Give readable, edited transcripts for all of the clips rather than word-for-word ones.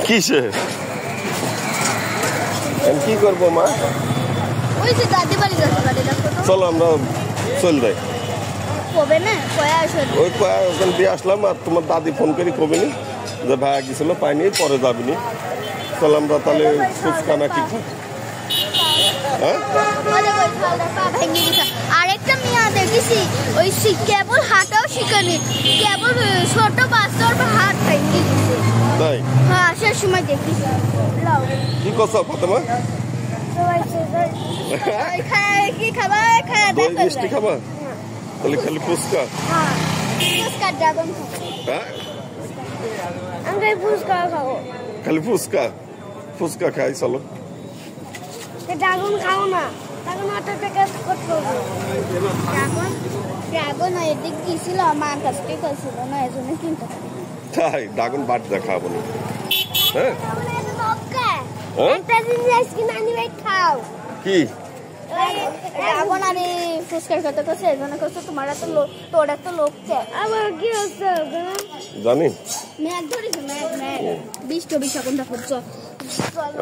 কিসে কি করবো মা? ওই যে দাদি বাড়ি যাচ্ছে, বাড়ি দেখো তো। চলো আমরা চল যাই। কবে না কয়া আসবে? ওই কয়া ওখান দিয়ে আসলাম, আর তোমার দাদি ফোন করি কবিনি যে ভাইয়া গেছিল পাইনি, পরে যাবিনি। চল আমরা তাহলে ফুচকা না কি হ্যাঁ আরেকটা মেয়া দেখেছি ওই কেবল হাঁটাও শিখানি, কেবল ছোট বাচ্চার হাত ভেঙে দিচ্ছে। তাই? হ্যাঁ আসার সময় দেখেছি। কি করছো ফাতেমা? কি খাবা? দই মিষ্টি খাবা? তাহলে খালি ফুচকা? ফুচকা ড্রাগন হ্যাঁ আমি ফুচকা খাবো। খালি ফুচকা? ফুচকা খাই চলো। ড্রাগন খাও না, ড্রাগন অটো থেকে করতে হবে। ড্রাগন এদিক গেছিল, আমার কাছ থেকে কইছিল না, এই জন্য কিনতে হবে। তাই? ড্রাগন বাট দেখাবো না। হ্যাঁ একটা জিনিস কিনে আনিবে খাও। কি? ড্রাগন আর ফুচকার কথা কইছে, এই জন্য কইছে তোমার এত তোর এত লোক চাই। আবার কি হচ্ছে জানি? ম্যাগ ধরেছে, ম্যাগ 20 কোনটা করছো?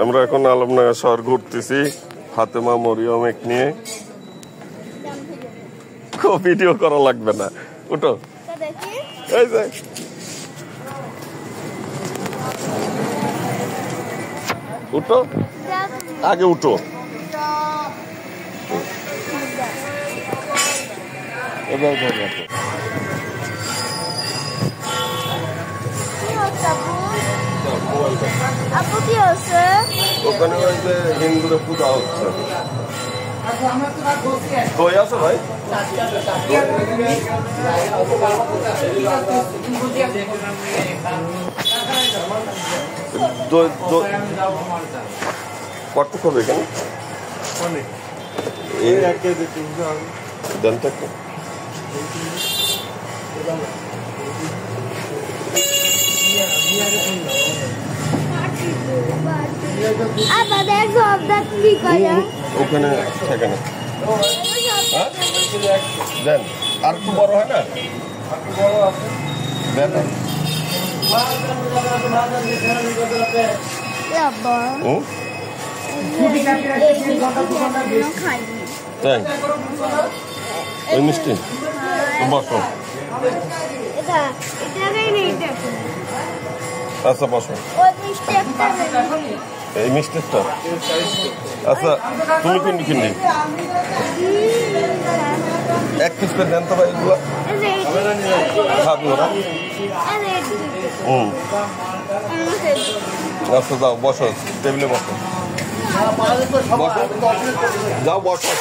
আমরা এখন আলমনগর শহর ঘুরতেছি ফাতেমা মরিয়ম এক নিয়ে। খুব ভিডিও করা লাগবে না, উঠো। এই যে উঠো, আগে উঠো। এবার আপু কি হচ্ছে? ওখানে ওই যে হিন্দুরা পূজা হচ্ছে। দই আছে ভাই? কত হবে এখানে? দেন তো একটা। ওখানে থাকে না। দেন আর একটু বড় হয় না? দেন তাই? ওই মিষ্টি বসো। আচ্ছা বসো। এই মিষ্টিটা আচ্ছা তুমি কোন কিনলি? এক পিস করে দেন তো ভাই, এগুলো খাবি ওরা। আচ্ছা যাও বসো, টেবিলে বসো, যাও বসো।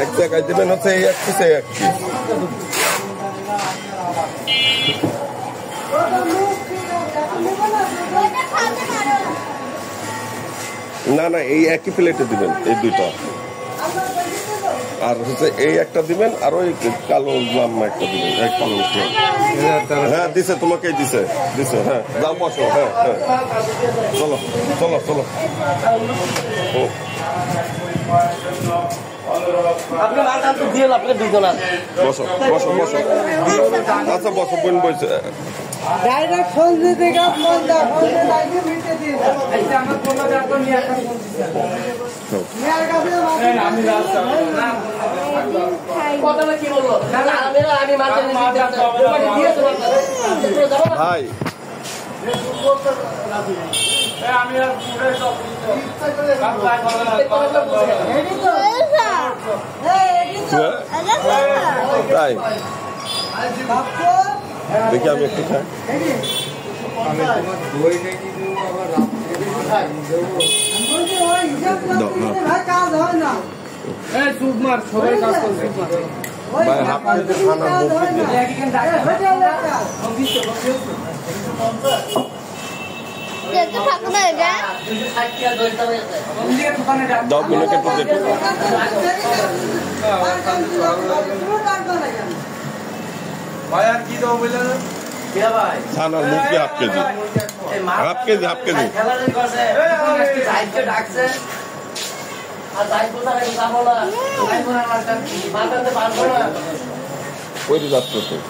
এক জায়গায় দেবেন হচ্ছে এই এক পিস, এক পিস। না না এই একই প্লেটে দিবেন এই দুইটা, আর হচ্ছে এই একটা দিবেন, আর ওই কালো জামা একটা দিবেন, এক কালো। হ্যাঁ দিছে, তোমাকেই দিছে দিছে। হ্যাঁ যাও বসো। হ্যাঁ হ্যাঁ চলো চলো চলো। বসো বসো বসো। আচ্ছা বসো, বোন বসে। ডাইরেক্ট ফোন দিতে গা ফোন দা ফোন লাগে মিটে দিয়ে আমার ফোন দা তো নিয়ে আসা মেয়ার কাছে আমি রাস্তা না কথা কি বললো না না আমি মাঝে দিয়ে ভাই আমি আর পুরো সব তাই দেখি আমি একটু খাই। ভাই হাফ প্লেটে খানা দাও গুলোকে একটু দেখো। ভাই আর কি দাও বলে ছানার মুরগি half KG, half KG, half KG. আজকে ডাকছে আর যাই কোথা থেকে যাবো না যাইবো না মাথাতে পারবো না কই যাচ্ছ তুই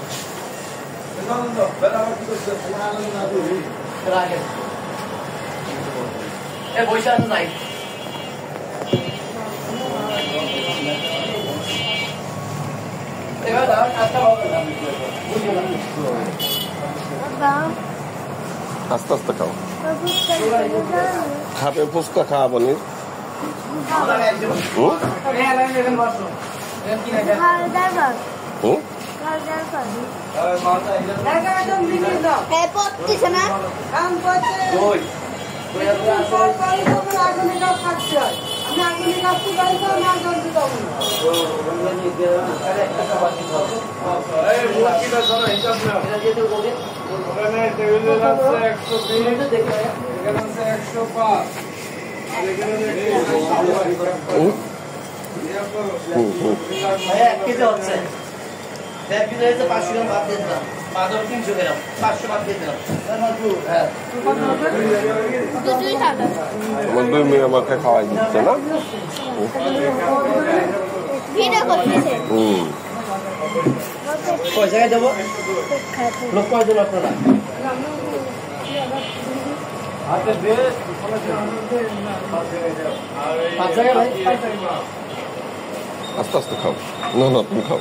রাখে এ বইসা আছে নাই এবার দাও কাজটা হবে না আস্তে আস্তে খাও খাবে ফুচকা খাওয়াবো নি আমার দুই মেয়ে আমাকে খাওয়াই দিচ্ছে না কোন জায়গায় যাবো লোক কয়জন আপনারা আস্তে আস্তে খাও না না তুমি খাও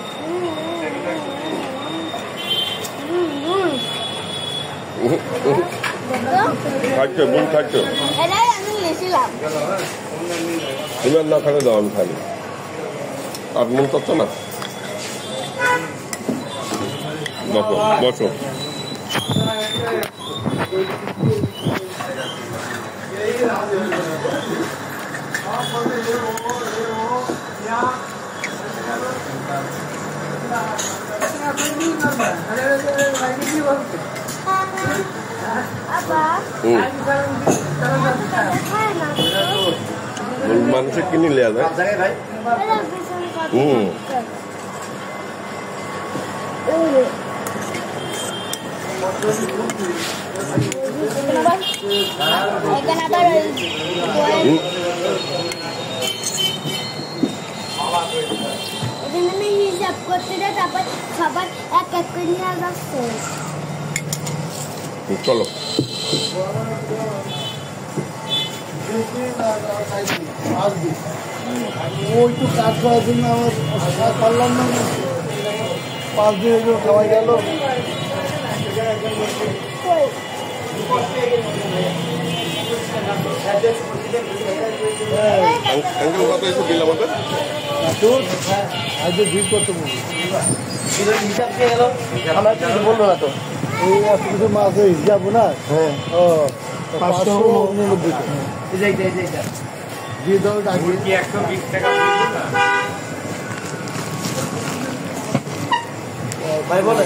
খাইছো বোন খাইছো তুমি না খালে দাও আমি খালি আর মন করছো না বসো বসো মানুষে কিনে লিয়া যায় হিসাব করতে তারপর সবার এক এক করে নিয়ে যাচ্ছে চলো ওই তো কাজ করার জন্য আমার পারলাম না 5 দিনের জন্য খাওয়াই গেল আঙ্কেল কত এসে দিল আমাদের আজ ভিড় করতে বলবো হিসাব কে গেল আমার তো বললো না তো এই এত কিছু মাছ হিসাব না হ্যাঁ ও 599 দিয়ে দাও ডাকি 120 টাকা ভাই বলে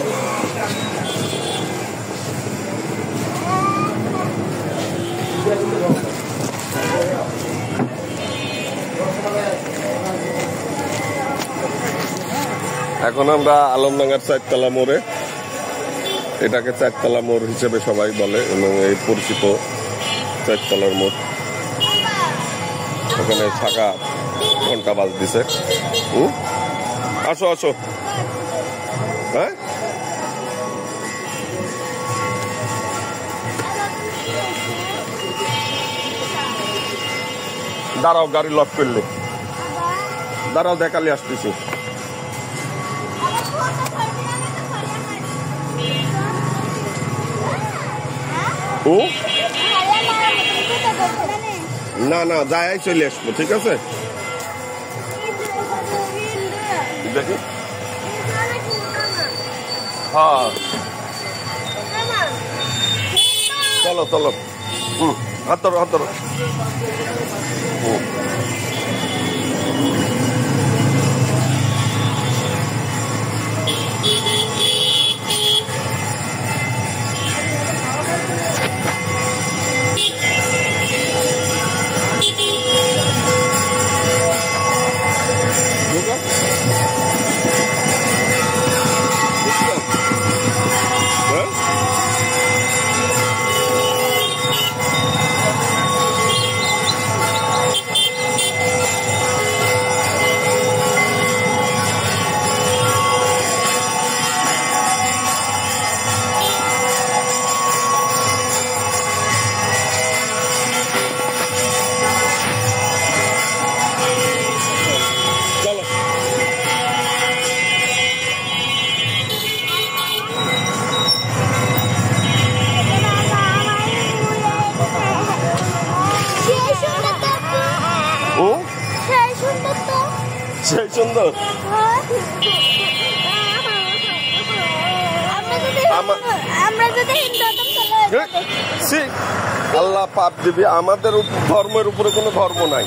এখন আমরা আলমডাঙ্গার চারতলা মোড়ে এটাকে চারতলা মোড় হিসেবে সবাই বলে এবং এই পরিচিত চারতলার মোড় ওখানে ফাঁকা ঘন্টা বাজ দিছে আসো আসো হ্যাঁ দাঁড়াও গাড়ি লক করলে দাঁড়াও দেখালে আসতেছি ও না না যাই চলে আসবো ঠিক আছে দেখি হ্যাঁ চলো চলো হাত ধরো হাত ধরো সেই সুন্দর। আমরা যদি আল্লাহ পাপ দিবি। আমাদের ধর্মের উপরে কোনো ধর্ম নাই।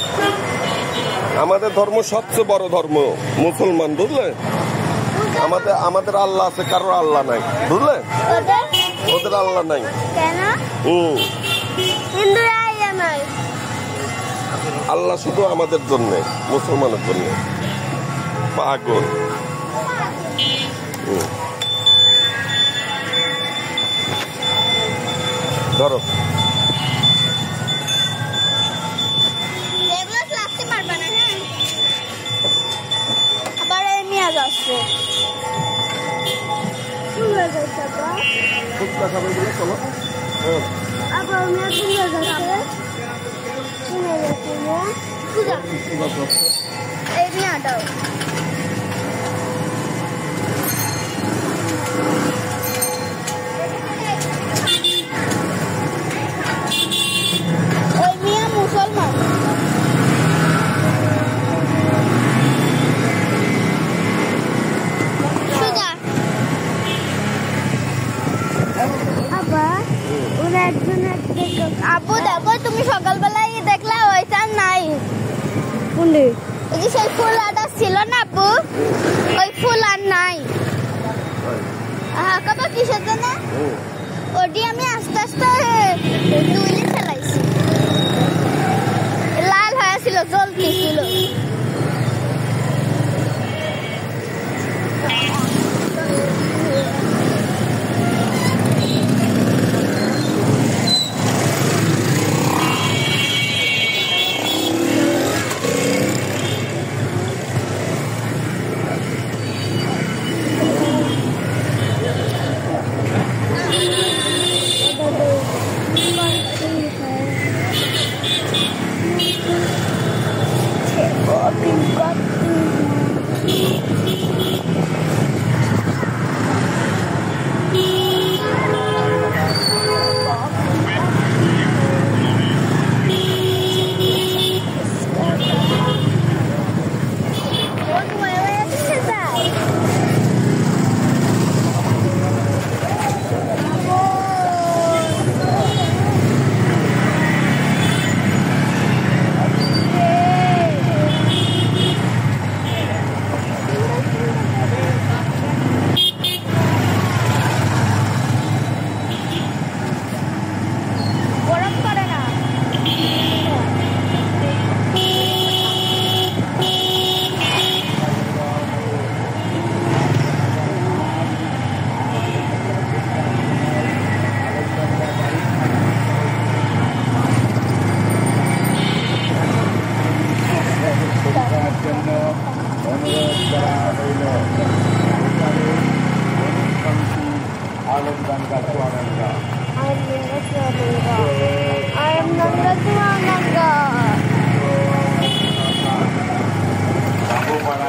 আমাদের ধর্ম সবচেয়ে বড় ধর্ম মুসলমান, বুঝলে? আমাদের আল্লাহ আছে, কারোর আল্লাহ নাই, বুঝলে? ওদের আল্লাহ নাই। আল্লাহ শুধু আমাদের জন্য, মুসলমানের জন্য। পাগল। ধরো আবার নিয়ে যাচ্ছে চলো। আবার এই নিয়ে দাও। ওই মিয়া মুসলমান। আব্বু দেখো, তুমি সকালবেলায় দেখলা ওইটা নাই। ওই যে সেই ফুল আটা ছিল না আব্বু, ওই ফুল আর নাই। কাবা কিসের জন্য? ওটি আমি আস্তে আস্তে দুইলে ফেলাইছি, লাল হয়েছিল, জ্বলতেছিল।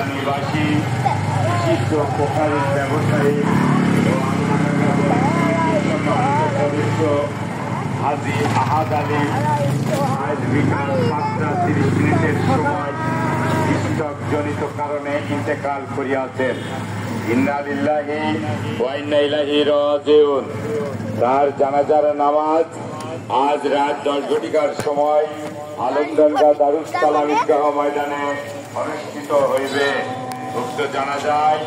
নিবাসী শিক্ষক প্রকারের ব্যবসায়ী সদস্য হাজী আহাদ আলী আজ বিকাল 5:30 সময় স্ট্রোকজনিত কারণে ইন্তেকাল করিয়াছেন। ইন্না লিল্লাহি ওয়া ইন্না ইলাইহি রাজিউন। তার জানাজার নামাজ আজ রাত 10 ঘটিকার সময় আলমডাঙ্গা দারুস সালাম ঈদগাহ ময়দানে অনুষ্ঠিত হইবে। উক্ত জানাজায়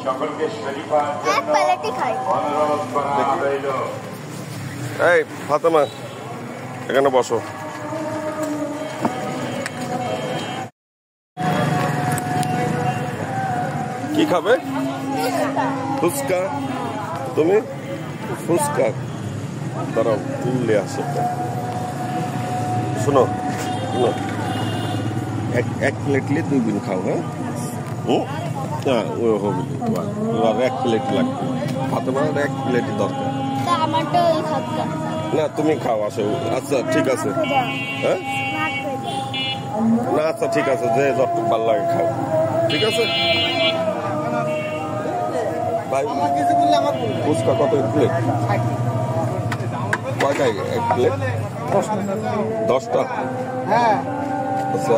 সকলকে শরীফার জন্য অনুরোধ করা হইল। এই ফাতেমা, এখানে বসো। কি খাবে? ফুচকা। তুমি ফুচকা দাঁড়াও, তুললে আসে। শোনো শোনো, এক প্লেটলে 2 দিন খাও। হ্যাঁ, ওই হবে। আর 1 প্লেট লাগবে। ফাতেমার 1 প্লেট দরকার। না, তুমি খাও, আসো। আচ্ছা ঠিক আছে। হ্যাঁ না, আচ্ছা ঠিক আছে, যে যতটুকু ভালো লাগে খাও। ঠিক আছে ভাই। ফুচকা কত প্লেট? কয়টাই 1 প্লেট? 10টা। আচ্ছা,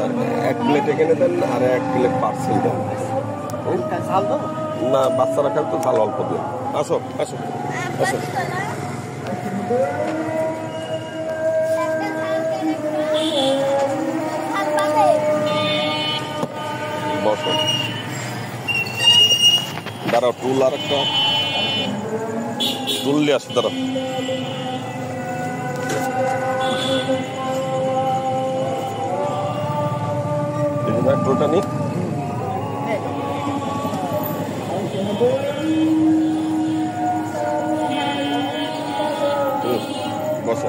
1 প্লেট এখানে দেন আর 1 প্লেট পার্সেল দেন। না, বাচ্চারা খাবে তো ঝাল অল্প দেন। আসো আসো আসো। বসো, দাঁড়াও, টুল আর একটা টুল নিয়ে আসো, দাঁড়াও। টুলটা নি বসো।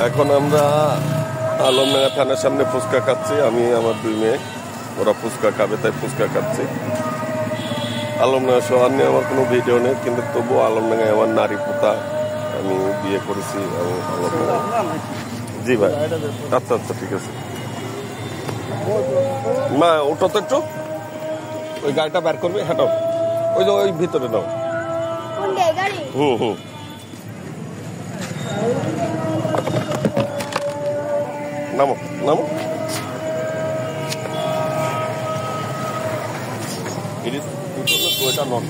এখন আমরা আলমডাঙ্গা থানার সামনে ফুচকা খাচ্ছি। আমি আমার 2 মেয়ে, ওরা ফুচকা খাবে তাই ফুচকা খাচ্ছি। আলমডাঙ্গা শহর নিয়ে আমার কোনো ভিডিও নেই, কিন্তু তবুও আলমডাঙ্গায় আমার নারী পোতা, আমি বিয়ে করেছি। জি ভাই, আচ্ছা আচ্ছা ঠিক আছে। মা ওটা তো একটু ওই গাড়িটা বের করবে, হাঁটাও, ওই যে ওই ভিতরে নাও। হুম হুম, নামো নামো। এটা নট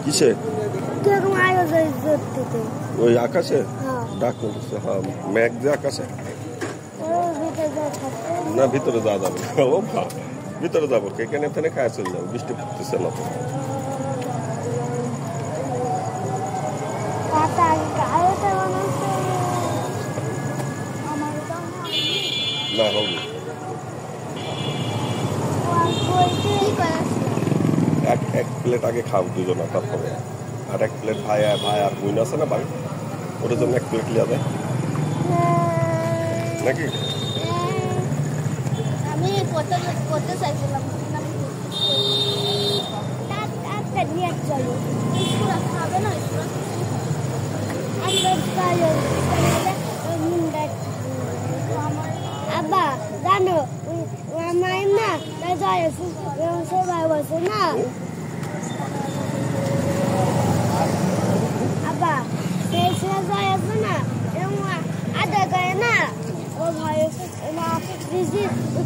কিসে? ওই আকাশে ডাক করছে। হ্যাঁ, মেঘ যে আকাশে। না, ভিতরে যাওয়া যাবে। ও ভা, ভিতরে যাবো, এখানে এখানে খায় চলে যাবো, বৃষ্টি পড়তেছে না তো। না হবে, এক প্লেট আগে খাও দুজনা, তারপরে আর 1 প্লেট ভাই আর বোন আছে না বাড়ি, ওটার জন্য 1 প্লেট লিয়া যায় নাকি? আমি করতে চাইছিলাম খাবে না আব্বা জানো আমার না সবাই বসে না আব্বা সেই সবাই আছে না আদা করে না ও ভাই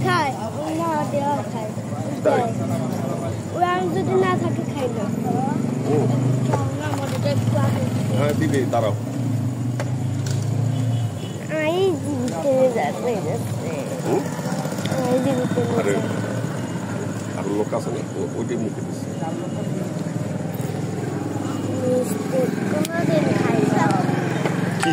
খায় না দেওয়া খায় আমি যদি না থাকে খাই না। হ্যাঁ দিদি দাঁড়াও, আরে আর লোক আছে না, ওইটাই মুখে দিচ্ছে। কি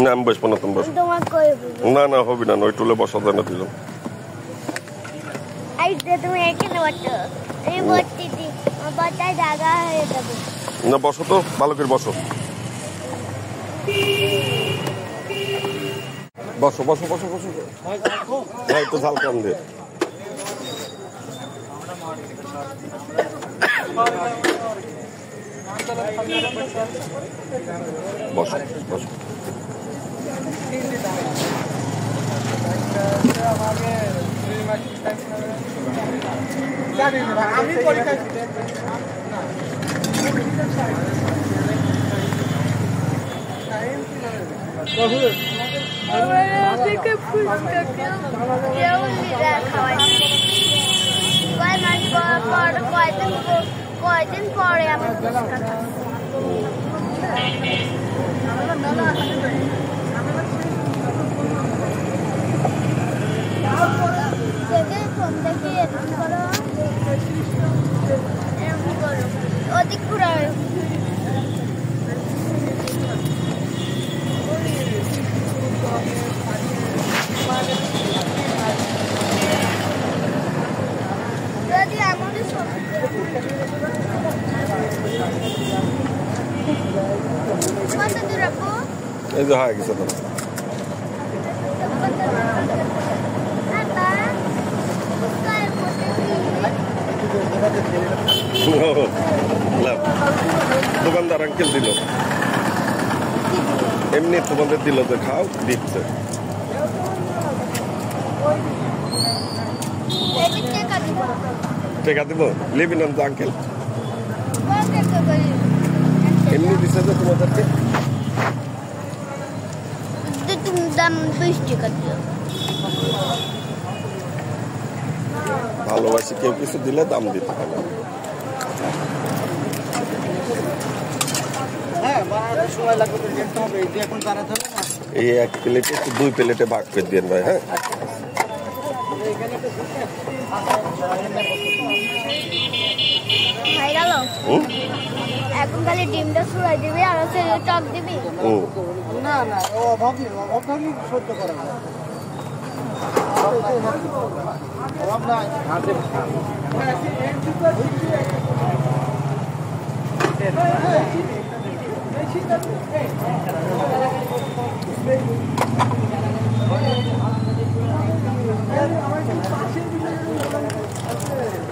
না, আমি বসবো না, তুমি বসো। না না হবে না, ওই টুলে বসা যায় না দিলাম। না বসো তো, ভালো করে বসো, বসো বসো বসো বসো। হ্যাঁ তো ঝাল কম দিয়ে বসো বসো। আমি পরীক্ষা কয়দিন পরে আমি অধিক পুরা এই যে হয়ে গেছে তো দোকানদার আঙ্কেল দিল এমনি তোমাদের দিল যে খাও দিচ্ছে টেকা দিব লিবি না তো আঙ্কেল এমনি দিচ্ছে যে তোমাদেরকে দাম 20 টাকা দিও ভালোবাসি কেউ কিছু দিলে দাম দিতে হয় না এই এক প্লেটে একটু 2 প্লেটে ভাগ করে দিন ভাই হ্যাঁ ভাই গেল এখন খালি ডিমটা ছুড়াই দিবি আর হচ্ছে টক দিবি না না ও অভাব নেই অভাব থাকলে সহ্য করা যায় অভাব নাই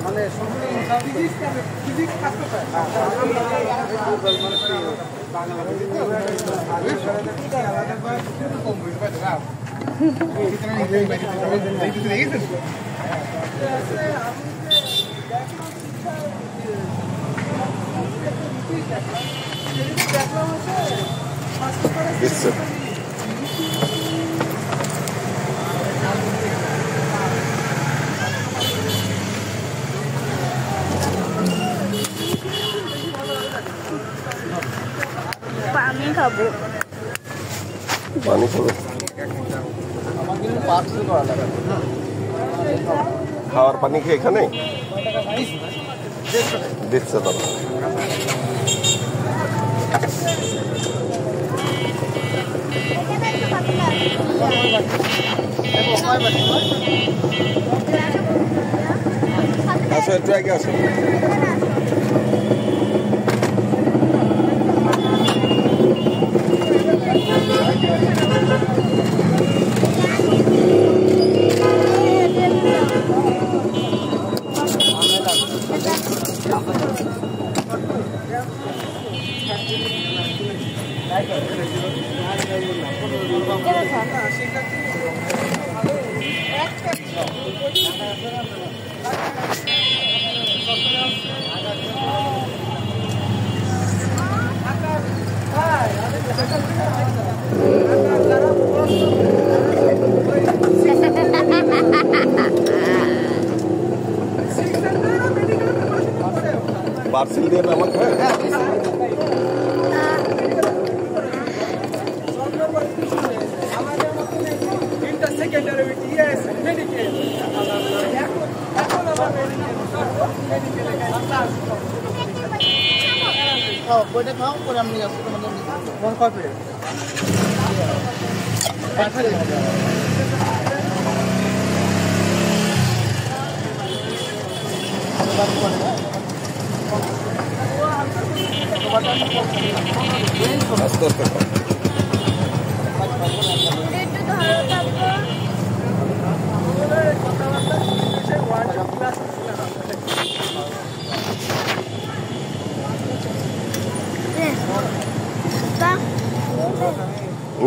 মানে ফিজিক্স থাকতে পারে দিচ্ছে পানি খাবো পানি খাবে খাওয়ার পানি কি এখানে দিচ্ছে দাদা আসো একটু আগে আসো পার্সেল দিয়ে আমাকে বইটা খাও করে আমি আসছি তোমাদের মন কবে আস্তে আস্তে খাও একটু ধরো তারপর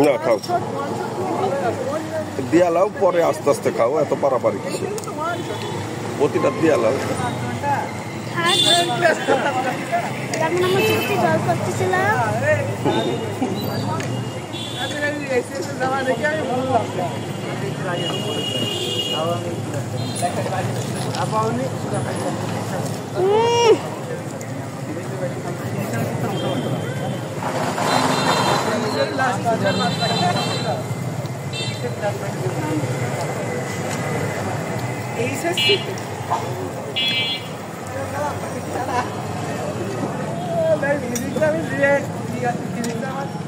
না খাও দিয়া লাও পরে আস্তে আস্তে খাও এত পারাপারি কিছু প্রতিটা দিয়া লাও যেমন আমার চুক্তি জল করতেছিলাম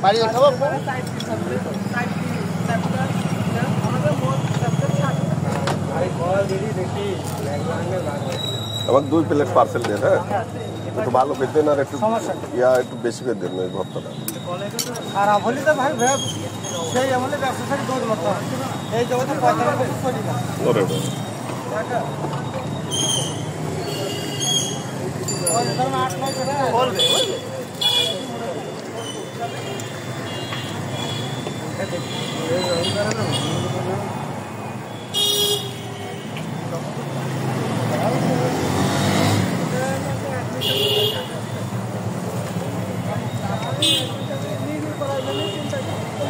বাড়ি খাবো আমার 2 প্লেট পার্সেল দেন, হ্যাঁ একটু ভালো করে দেন আর একটু একটু বেশি করে দেন ওই ভর্তাটা। খারাপ হলে তো ভাই সেই আমলে ব্যবসা দৌড় মতো এই জগতে পয়সা করি না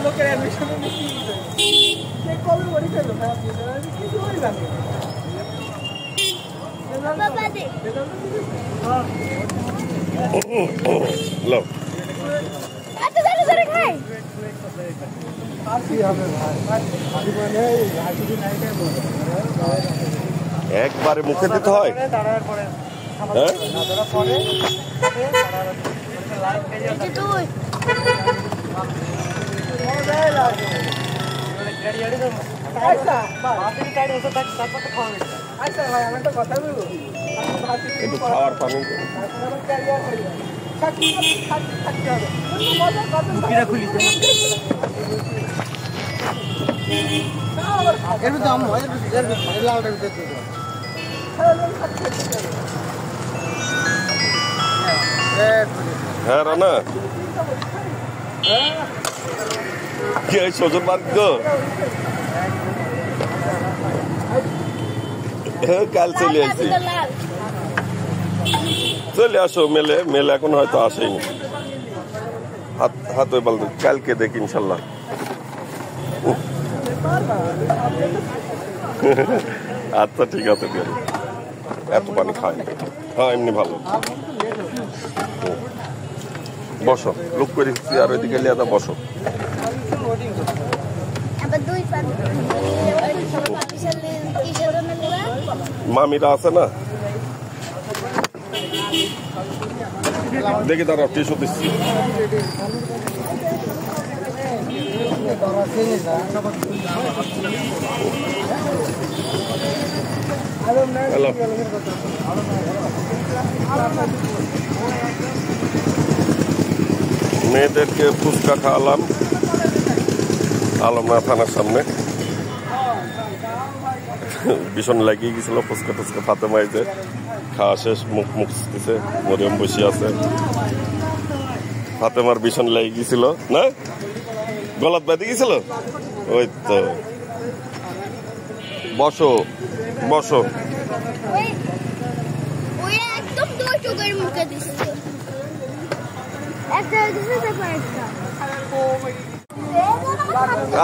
লোকের অ্যাডমিশনে কবে বলি ফেলো কিছু বলি লাগে লো একবারে মুখে দিতে হয়, হ্যাঁ একটু খাওয়ার পানি হ্যাঁ রানা কি শ্বশুর বাড়ি তো কাল চলে আসছি, চলে আসো মেলে মেলে এখন হয়তো আসেনি, হাত বলতো কালকে দেখি ইনশাল্লাহ। আচ্ছা ঠিক আছে, এত পানি খাই, হ্যাঁ এমনি ভালো। বসো লোক করে আর ওইদিকে লিয়া বসো। মামিরা আছে না, দেখি তারা টিস্যু দিচ্ছি। হ্যালো মেয়েদেরকে ফুচকা খাওয়ালাম আলমনা থানার সামনে, ভীষণ লাগিয়ে গেছিল ফুচকা টুচকা। ফাতেমা এই যে খাওয়া শেষ, মুখ মুছতেছে, মরিয়ম বসে আছে। ফাতেমার ভীষণ লেগে গেছিল না, গলাত বেঁধে গেছিল। ওই তো বসো বসো,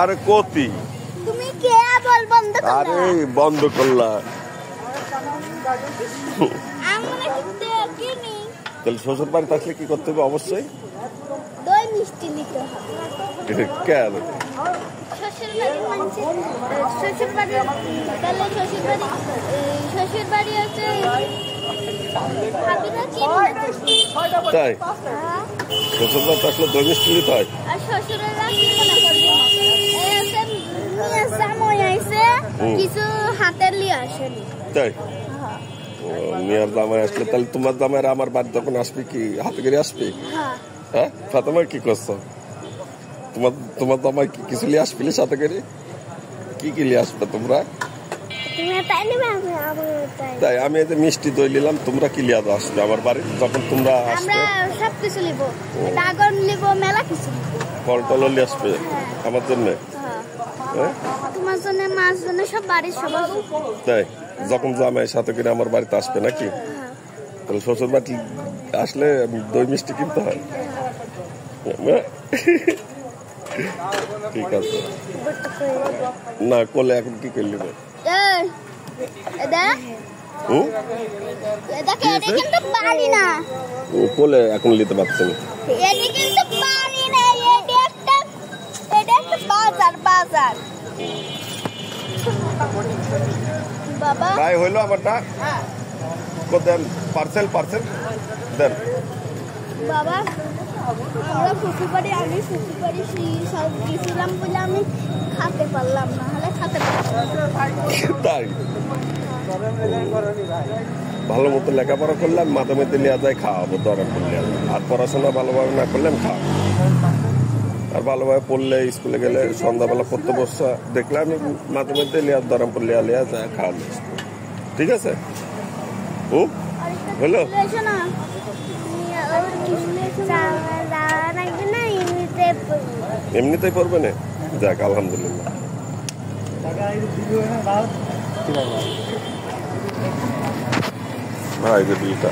আরে কতি তুমি কে বল বন্ধ করলা? আরে বন্ধ করলা আমরা কি দেখিনি। তাহলে শ্বশুর বাড়িতে আসলে কি করতে হবে? অবশ্যই দই মিষ্টি নিতে হবে। কেন শ্বশুর বাড়ি মানছে, শ্বশুর বাড়ি তাহলে শ্বশুর বাড়ি আছে তাই? শ্বশুর বাড়িতে আসলে দই মিষ্টি নিতে হয়। আর শ্বশুরেরা কি মনে করবে? জামাই আইছে কিছু হাতের লিয়ে আসেনি। তাই মেয়ের জামাই আসলে তাহলে তোমার জামাইরা আমার বাড়ি যখন আসবে কি হাতে করে আসবে? হ্যাঁ ফাতেমা কি করছো? তোমার জামাই কি কিছু লিয়ে আসবে সাথে করে? কি লিয়ে আসবে তোমরা? তাই আমি এই যে মিষ্টি দই নিলাম, তোমরা কি লিয়ে আসবে আমার বাড়ি যখন তোমরা আসবে? সবকিছু নিব, ডাগর নিব, মেলা কিছু ফল টল নিয়ে আসবে আমার জন্য, তোমার জন্য, মাছ জন্য, সব বাড়ির সবার। তাই যখন জামাই সাথে করে আমার বাড়িতে আসবে নাকি? তাহলে শ্বশুর বাড়ি আসলে দই মিষ্টি কিনতে হয়। ঠিক আছে না কোলে এখন কি করলি? কিন্তু বাড়ি না, কোলে এখন নিতে পারছি না। বাজার বাজার বাবা ভাই হইলো আমারটা দেন পার্সেল পার্সেল দেন বাবা আমরা শ্বশুরবাড়ি আমি শ্বশুরবাড়ি সব গেছিলাম বলে আমি খেতে পারলাম না হলে খেতে তাই ভালো মতো লেখাপড়া করলাম মাধ্যমিক লিয়া যায় খাওয়াবো দরকার পড়লে আর পড়াশোনা ভালোভাবে না করলে আমি খাওয়াবো আর ভালোভাবে পড়লে স্কুলে গেলে সন্ধ্যাবেলা পড়তে বসা দেখলে আমি মাধ্যমিক লিয়ার দরকার পড়লে লিয়া যায় খাওয়াবো ঠিক আছে ও হলো এমনিতেই পড়বে না যাক আলহামদুলিল্লাহ ভাই যে বিলটা